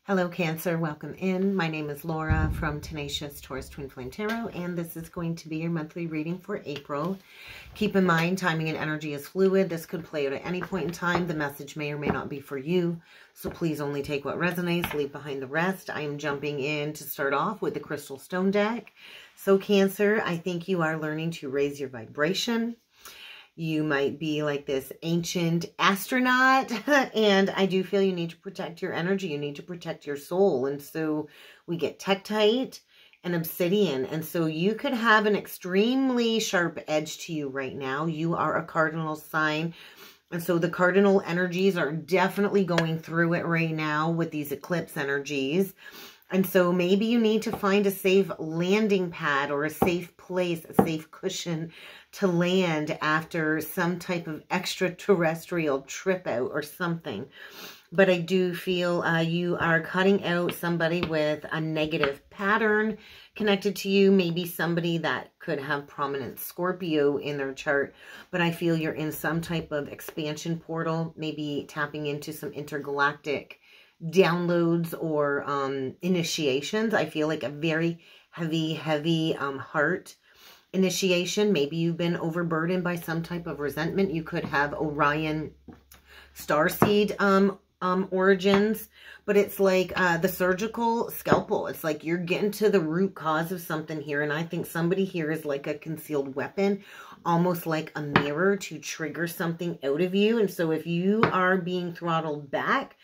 Hello Cancer, welcome in. My name is Laura from Tenacious Taurus Twin Flame Tarot, and this is going to be your monthly reading for April. Keep in mind, timing and energy is fluid. This could play out at any point in time. The message may or may not be for you, so please only take what resonates, leave behind the rest. I am jumping in to start off with the Crystal Stone deck. So Cancer, I think you are learning to raise your vibration. You might be like this ancient astronaut, and I do feel you need to protect your energy. You need to protect your soul. And so we get Tektite and Obsidian. And so you could have an extremely sharp edge to you right now. You are a cardinal sign. And so the cardinal energies are definitely going through it right now with these eclipse energies. And so maybe you need to find a safe landing pad or a safe place, a safe cushion to land after some type of extraterrestrial trip out or something. But I do feel you are cutting out somebody with a negative pattern connected to you. Maybe somebody that could have prominent Scorpio in their chart. But I feel you're in some type of expansion portal, maybe tapping into some intergalactic downloads or initiations. I feel like a very heavy heart initiation. Maybe you've been overburdened by some type of resentment. You could have Orion starseed origins, but it's like the surgical scalpel. It's like you're getting to the root cause of something here, and I think somebody here is like a concealed weapon, almost like a mirror to trigger something out of you. And so if you are being throttled back,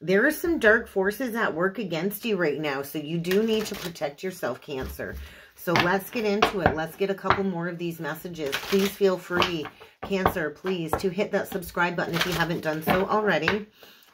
there are some dark forces at work against you right now. So you do need to protect yourself, Cancer. So let's get into it. Let's get a couple more of these messages. Please feel free, Cancer, please, to hit that subscribe button if you haven't done so already.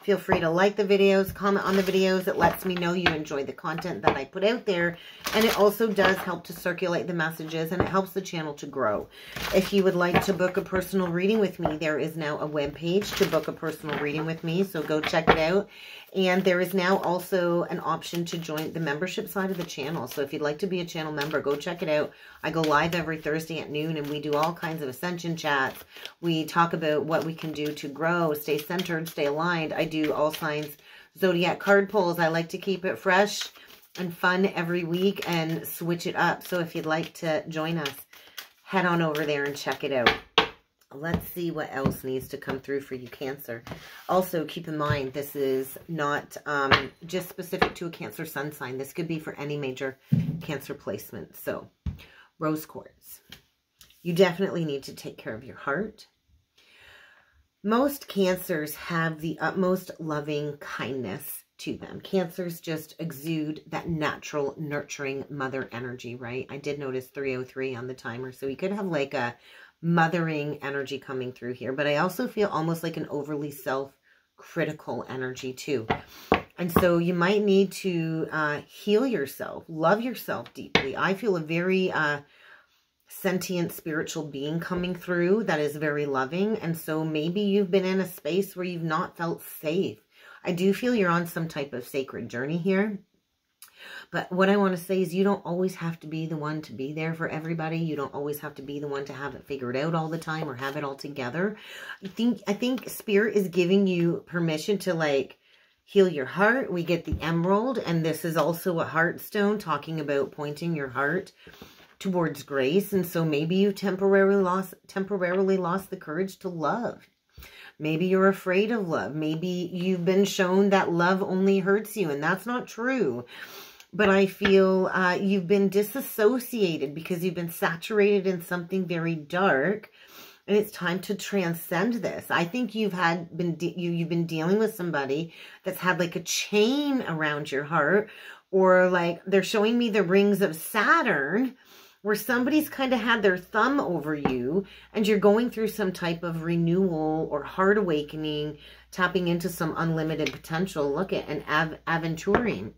Feel free to like the videos, comment on the videos. It lets me know you enjoy the content that I put out there. And it also does help to circulate the messages, and it helps the channel to grow. If you would like to book a personal reading with me, there is now a webpage to book a personal reading with me. So go check it out. And there is now also an option to join the membership side of the channel. So if you'd like to be a channel member, go check it out. I go live every Thursday at noon, and we do all kinds of ascension chats. We talk about what we can do to grow, stay centered, stay aligned. I do all signs zodiac card pulls. I like to keep it fresh and fun every week and switch it up. So if you'd like to join us, head on over there and check it out. Let's see what else needs to come through for you, Cancer. Also, keep in mind, this is not just specific to a Cancer sun sign. This could be for any major Cancer placement. So, rose quartz. You definitely need to take care of your heart. Most Cancers have the utmost loving kindness to them. Cancers just exude that natural, nurturing mother energy, right? I did notice 303 on the timer, so you could have like a mothering energy coming through here, but I also feel almost like an overly self-critical energy too. And so you might need to heal yourself, love yourself deeply. I feel a very sentient spiritual being coming through that is very loving. And so maybe you've been in a space where you've not felt safe. I do feel you're on some type of sacred journey here. But what I want to say is you don't always have to be the one to be there for everybody. You don't always have to be the one to have it figured out all the time or have it all together. I think Spirit is giving you permission to like heal your heart. We get the emerald, and this is also a heart stone talking about pointing your heart towards grace. And so maybe you temporarily lost the courage to love. Maybe you're afraid of love. Maybe you've been shown that love only hurts you, and that's not true. But I feel you've been disassociated because you've been saturated in something very dark, and it's time to transcend this. I think you've been dealing with somebody that's had like a chain around your heart, or like they're showing me the rings of Saturn, where somebody's kind of had their thumb over you, and you're going through some type of renewal or heart awakening, tapping into some unlimited potential. Look at an aventuring.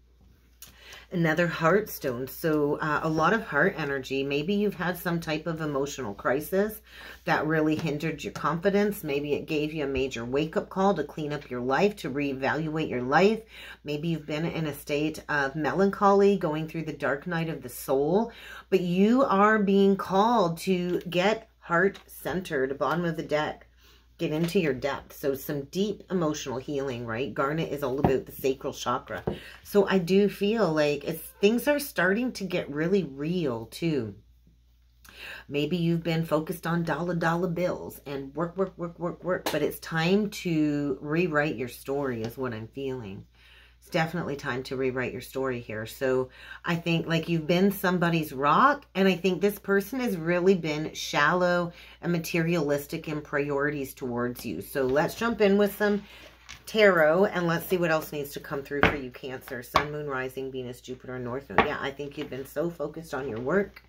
Another heart stone. So a lot of heart energy. Maybe you've had some type of emotional crisis that really hindered your confidence. Maybe it gave you a major wake-up call to clean up your life, to reevaluate your life. Maybe you've been in a state of melancholy, going through the dark night of the soul. But you are being called to get heart-centered. Bottom of the deck. get into your depth. So some deep emotional healing, right? Garnet is all about the sacral chakra. So I do feel like things are starting to get really real too. Maybe you've been focused on dollar bills and work, but it's time to rewrite your story is what I'm feeling. It's definitely time to rewrite your story here. So I think like you've been somebody's rock, and I think this person has really been shallow and materialistic in priorities towards you. So let's jump in with some tarot and let's see what else needs to come through for you, Cancer. Sun, Moon, Rising, Venus, Jupiter, North Node. Yeah, I think you've been so focused on your work.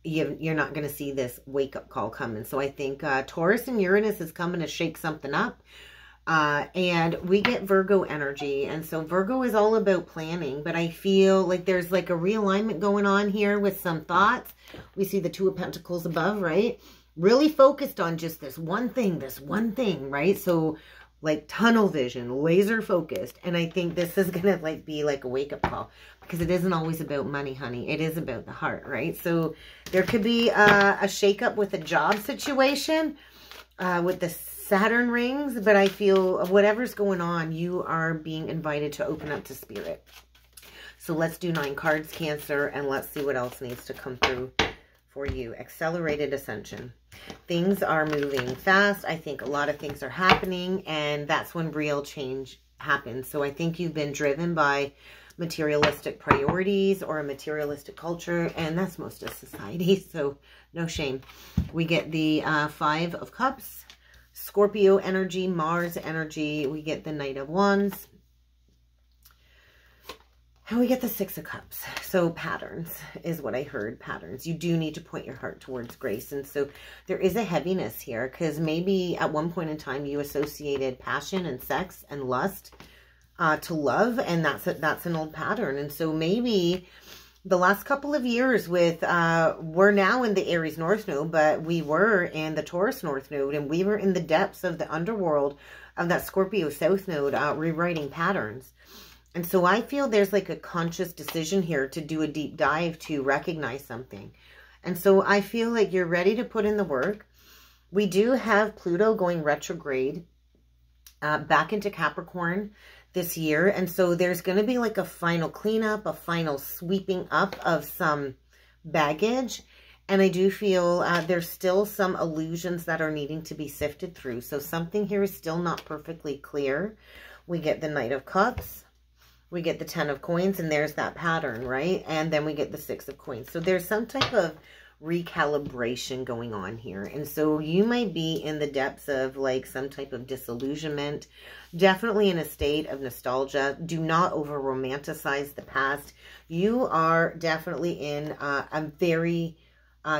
You're not going to see this wake-up call coming. So I think Taurus and Uranus is coming to shake something up. And we get Virgo energy. And so Virgo is all about planning. But I feel like there's like a realignment going on here with some thoughts. We see the Two of Pentacles above, right? Really focused on just this one thing, right? So like tunnel vision, laser focused. And I think this is going to like be like a wake-up call. Because it isn't always about money, honey. It is about the heart, right? So there could be a shakeup with a job situation with the Saturn rings. But I feel whatever's going on, you are being invited to open up to spirit. So let's do 9 cards, Cancer, and let's see what else needs to come through for you. Accelerated ascension. Things are moving fast. I think a lot of things are happening, and that's when real change happens. So I think you've been driven by materialistic priorities or a materialistic culture, and that's most of society, so no shame. We get the 5 of Cups, Scorpio energy, Mars energy. We get the Knight of Wands, and we get the 6 of Cups. So patterns is what I heard, patterns. You do need to point your heart towards grace, and so there is a heaviness here because maybe at one point in time you associated passion and sex and lust to love, and that's an old pattern. And so maybe the last couple of years with we're now in the Aries North Node, but we were in the Taurus North Node, and we were in the depths of the underworld of that Scorpio South Node, rewriting patterns. And so I feel there's like a conscious decision here to do a deep dive to recognize something. And so I feel like you're ready to put in the work. We do have Pluto going retrograde back into Capricorn this year. And so there's going to be like a final cleanup, a final sweeping up of some baggage. And I do feel there's still some illusions that are needing to be sifted through. So something here is still not perfectly clear. We get the Knight of Cups. We get the 10 of Coins, and there's that pattern, right? And then we get the 6 of Coins. So there's some type of recalibration going on here. And so you might be in the depths of like some type of disillusionment, definitely in a state of nostalgia. Do not over romanticize the past. You are definitely in a very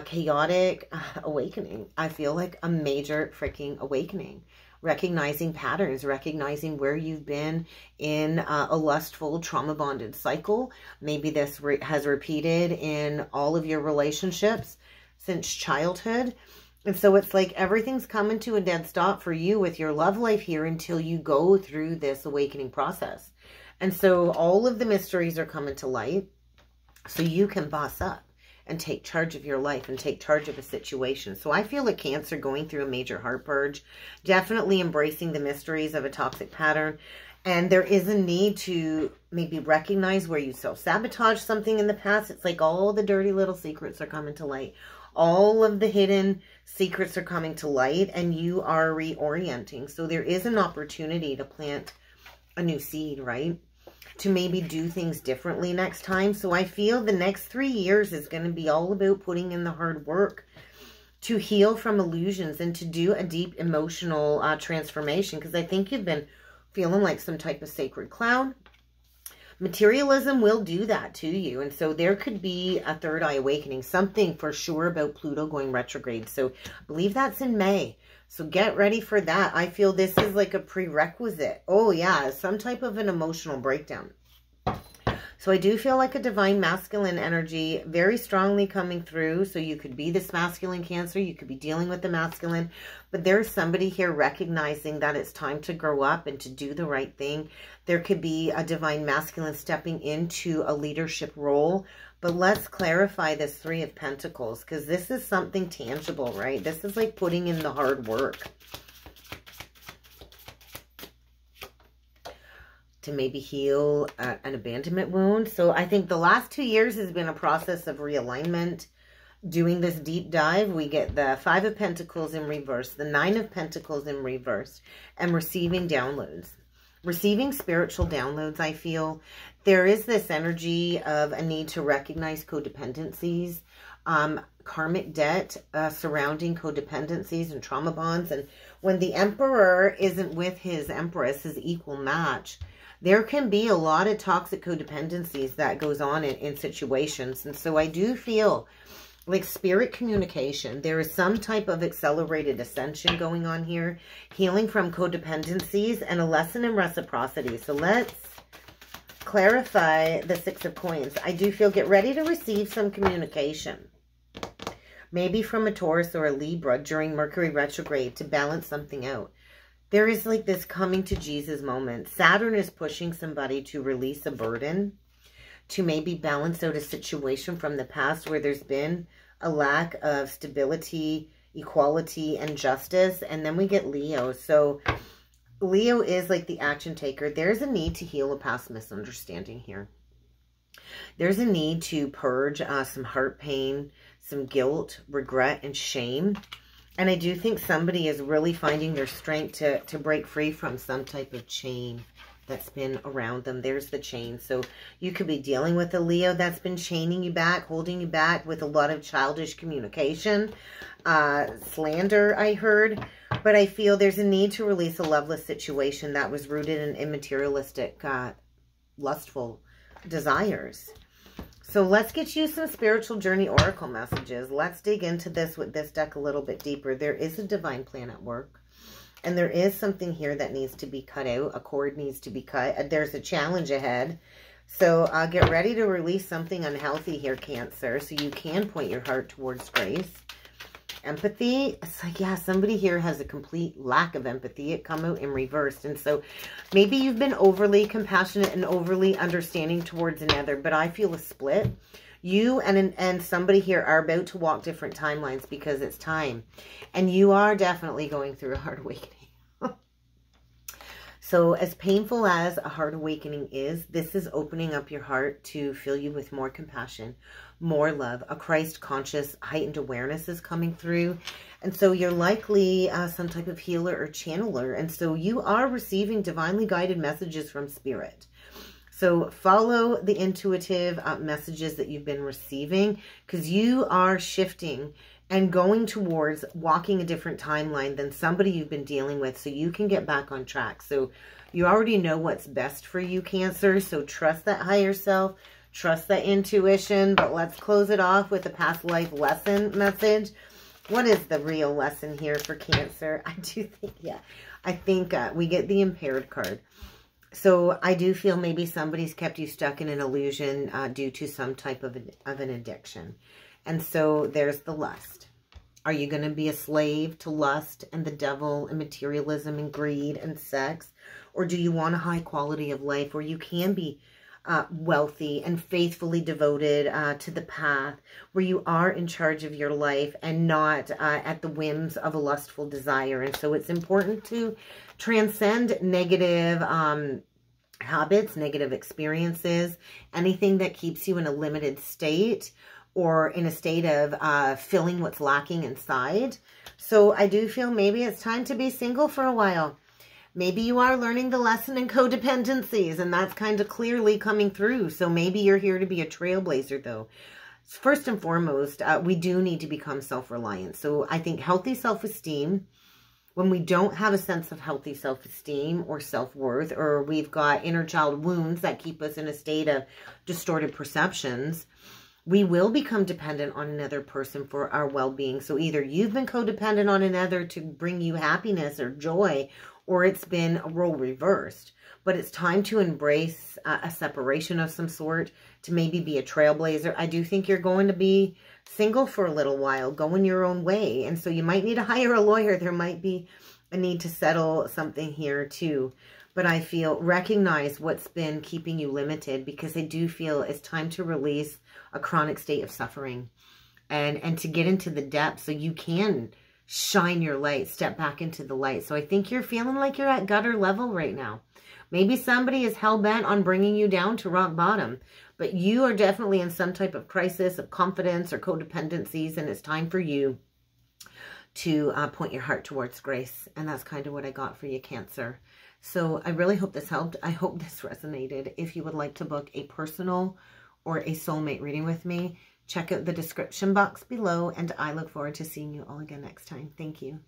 chaotic awakening. I feel like a major freaking awakening. Recognizing patterns, recognizing where you've been in a lustful, trauma-bonded cycle. Maybe this has repeated in all of your relationships since childhood. And so it's like everything's coming to a dead stop for you with your love life here until you go through this awakening process. And so all of the mysteries are coming to light so you can boss up and take charge of your life and take charge of a situation. So I feel like Cancer going through a major heart purge, definitely embracing the mysteries of a toxic pattern. And there is a need to maybe recognize where you self-sabotage something in the past. It's like all the dirty little secrets are coming to light. All of the hidden secrets are coming to light, and you are reorienting. So there is an opportunity to plant a new seed, right? To maybe do things differently next time. So I feel the next 3 years is going to be all about putting in the hard work to heal from illusions and to do a deep emotional transformation. Because I think you've been feeling like some type of sacred clown. Materialism will do that to you. And so there could be a third eye awakening. Something for sure about Pluto going retrograde. So I believe that's in May. So get ready for that. I feel this is like a prerequisite. Oh yeah, some type of an emotional breakdown. So I do feel like a divine masculine energy very strongly coming through. So you could be this masculine Cancer. You could be dealing with the masculine. But there's somebody here recognizing that it's time to grow up and to do the right thing. There could be a divine masculine stepping into a leadership role. But let's clarify this 3 of Pentacles, because this is something tangible, right? This is like putting in the hard work. to maybe heal an abandonment wound. So I think the last 2 years has been a process of realignment. Doing this deep dive, we get the 5 of Pentacles in reverse, the 9 of Pentacles in reverse, and receiving downloads. Receiving spiritual downloads, I feel. There is this energy of a need to recognize codependencies, karmic debt surrounding codependencies and trauma bonds. And when the Emperor isn't with his Empress, his equal match, there can be a lot of toxic codependencies that goes on in situations. And so I do feel like spirit communication, there is some type of accelerated ascension going on here, healing from codependencies, and a lesson in reciprocity. So let's clarify the 6 of Coins. I do feel get ready to receive some communication, maybe from a Taurus or a Libra during Mercury retrograde to balance something out. There is like this coming to Jesus moment. Saturn is pushing somebody to release a burden, to maybe balance out a situation from the past where there's been a lack of stability, equality, and justice. And then we get Leo. So Leo is like the action taker. There's a need to heal a past misunderstanding here. There's a need to purge some heart pain, some guilt, regret, and shame. And I do think somebody is really finding their strength to break free from some type of chain that's been around them. There's the chain. So you could be dealing with a Leo that's been chaining you back, holding you back with a lot of childish communication, slander, I heard. But I feel there's a need to release a loveless situation that was rooted in immaterialistic, lustful desires. So let's get you some spiritual journey oracle messages. Let's dig into this with this deck a little bit deeper. There is a divine plan at work. And there is something here that needs to be cut out. A cord needs to be cut. There's a challenge ahead. So get ready to release something unhealthy here, Cancer. So you can point your heart towards grace. Empathy. It's like, yeah, somebody here has a complete lack of empathy. It come out in reverse. And so maybe you've been overly compassionate and overly understanding towards another. But I feel a split. You and somebody here are about to walk different timelines because it's time. And you are definitely going through a hard awakening. So as painful as a hard awakening is, this is opening up your heart to fill you with more compassion, more love. A Christ-conscious, heightened awareness is coming through. And so you're likely some type of healer or channeler. And so you are receiving divinely guided messages from Spirit. So follow the intuitive messages that you've been receiving, because you are shifting and going towards walking a different timeline than somebody you've been dealing with, so you can get back on track. So you already know what's best for you, Cancer. So trust that higher self, trust that intuition. But let's close it off with a past life lesson message. What is the real lesson here for Cancer? I do think, yeah, I think we get the Impaired card. So I do feel maybe somebody's kept you stuck in an illusion due to some type of an addiction. And so there's the lust. Are you going to be a slave to lust and the devil and materialism and greed and sex? Or do you want a high quality of life where you can be wealthy and faithfully devoted to the path, where you are in charge of your life and not at the whims of a lustful desire? And so it's important to transcend negative habits, negative experiences, anything that keeps you in a limited state or in a state of filling what's lacking inside. So I do feel maybe it's time to be single for a while. Maybe you are learning the lesson in codependencies, and that's kind of clearly coming through. So maybe you're here to be a trailblazer, though. First and foremost, we do need to become self-reliant. So I think healthy self-esteem, when we don't have a sense of healthy self-esteem or self-worth, or we've got inner child wounds that keep us in a state of distorted perceptions, we will become dependent on another person for our well-being. So either you've been codependent on another to bring you happiness or joy, or it's been a role reversed. But it's time to embrace a separation of some sort, to maybe be a trailblazer. I do think you're going to be single for a little while, going your own way. And so you might need to hire a lawyer. There might be a need to settle something here too. But I feel recognize what's been keeping you limited, because I do feel it's time to release a chronic state of suffering and to get into the depths so you can shine your light, step back into the light. So I think you're feeling like you're at gutter level right now. Maybe somebody is hell-bent on bringing you down to rock bottom, but you are definitely in some type of crisis of confidence or codependencies, and it's time for you to point your heart towards grace. And that's kind of what I got for you, Cancer. So I really hope this helped. I hope this resonated. If you would like to book a personal or a soulmate reading with me, check out the description box below, and I look forward to seeing you all again next time. Thank you.